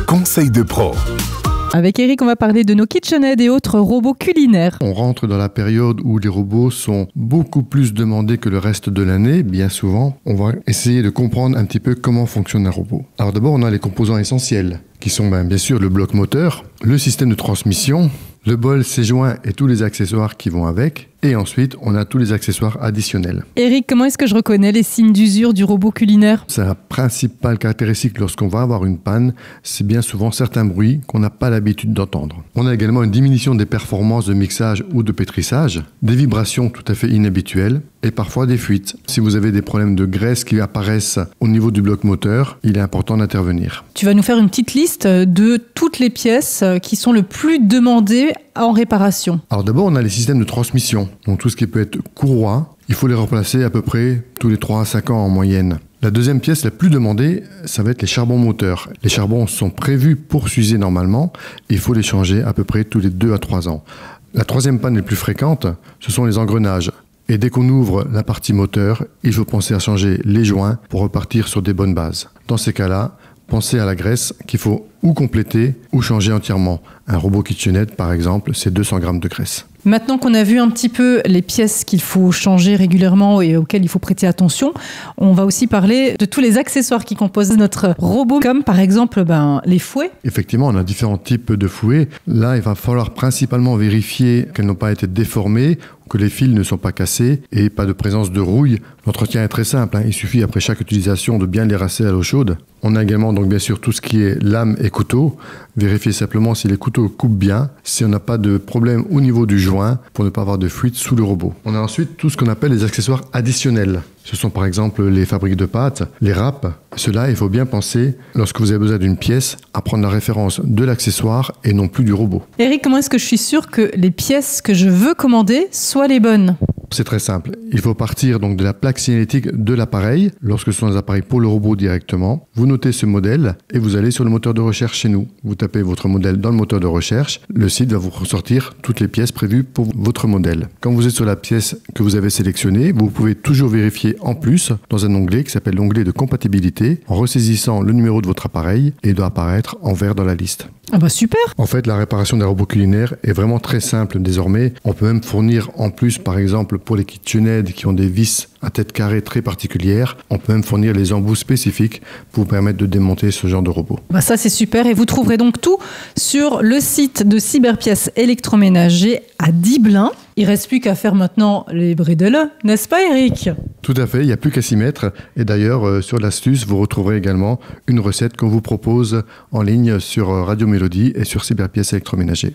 conseil de pro. Avec Eric, on va parler de nos KitchenAid et autres robots culinaires. On rentre dans la période où les robots sont beaucoup plus demandés que le reste de l'année, bien souvent. On va essayer de comprendre un petit peu comment fonctionne un robot. Alors d'abord, on a les composants essentiels, qui sont bien sûr le bloc moteur, le système de transmission, le bol, ses joints et tous les accessoires qui vont avec. Et ensuite, on a tous les accessoires additionnels. Eric, comment est-ce que je reconnais les signes d'usure du robot culinaire ? C'est la principale caractéristique lorsqu'on va avoir une panne, c'est bien souvent certains bruits qu'on n'a pas l'habitude d'entendre. On a également une diminution des performances de mixage ou de pétrissage, des vibrations tout à fait inhabituelles et parfois des fuites. Si vous avez des problèmes de graisse qui apparaissent au niveau du bloc moteur, il est important d'intervenir. Tu vas nous faire une petite liste de toutes les pièces qui sont le plus demandées en réparation. Alors d'abord, on a les systèmes de transmission. Donc tout ce qui peut être courroie, il faut les remplacer à peu près tous les 3 à 5 ans en moyenne. La deuxième pièce la plus demandée, ça va être les charbons moteurs. Les charbons sont prévus pour s'user normalement. Il faut les changer à peu près tous les 2 à 3 ans. La troisième panne la plus fréquente, ce sont les engrenages. Et dès qu'on ouvre la partie moteur, il faut penser à changer les joints pour repartir sur des bonnes bases. Dans ces cas-là, pensez à la graisse qu'il faut ou compléter ou changer entièrement. Un robot KitchenAid, par exemple, c'est 200 grammes de graisse. Maintenant qu'on a vu un petit peu les pièces qu'il faut changer régulièrement et auxquelles il faut prêter attention, on va aussi parler de tous les accessoires qui composent notre robot, comme par exemple les fouets. Effectivement, on a différents types de fouets. Là, il va falloir principalement vérifier qu'elles n'ont pas été déformées, que les fils ne sont pas cassés et pas de présence de rouille. L'entretien est très simple, il suffit après chaque utilisation de bien les rincer à l'eau chaude. On a également donc bien sûr tout ce qui est lame et couteau. Vérifiez simplement si les couteaux coupent bien, si on n'a pas de problème au niveau du joint pour ne pas avoir de fuite sous le robot. On a ensuite tout ce qu'on appelle les accessoires additionnels. Ce sont par exemple les fabriques de pâtes, les râpes. Cela, il faut bien penser, lorsque vous avez besoin d'une pièce, à prendre la référence de l'accessoire et non plus du robot. Eric, comment est-ce que je suis sûr que les pièces que je veux commander soient les bonnes ? C'est très simple. Il faut partir donc de la plaque signalétique de l'appareil, lorsque ce sont des appareils pour le robot directement. Vous notez ce modèle et vous allez sur le moteur de recherche chez nous. Vous tapez votre modèle dans le moteur de recherche. Le site va vous ressortir toutes les pièces prévues pour votre modèle. Quand vous êtes sur la pièce que vous avez sélectionnée, vous pouvez toujours vérifier en plus dans un onglet qui s'appelle l'onglet de compatibilité, en ressaisissant le numéro de votre appareil et il doit apparaître en vert dans la liste. Ah bah super! En fait, la réparation d'un robot culinaire est vraiment très simple désormais. On peut même fournir en plus, par exemple, pour les KitchenAid qui ont des vis à tête carrée très particulières, on peut même fournir les embouts spécifiques pour vous permettre de démonter ce genre de robot. Bah ça c'est super et vous trouverez donc tout sur le site de Cyberpièces électroménager à Diblin. Il ne reste plus qu'à faire maintenant les bridles, n'est-ce pas Eric ? Tout à fait, il n'y a plus qu'à s'y mettre. Et d'ailleurs, sur l'astuce, vous retrouverez également une recette qu'on vous propose en ligne sur Radio Mélodie et sur Cyberpièces électroménager.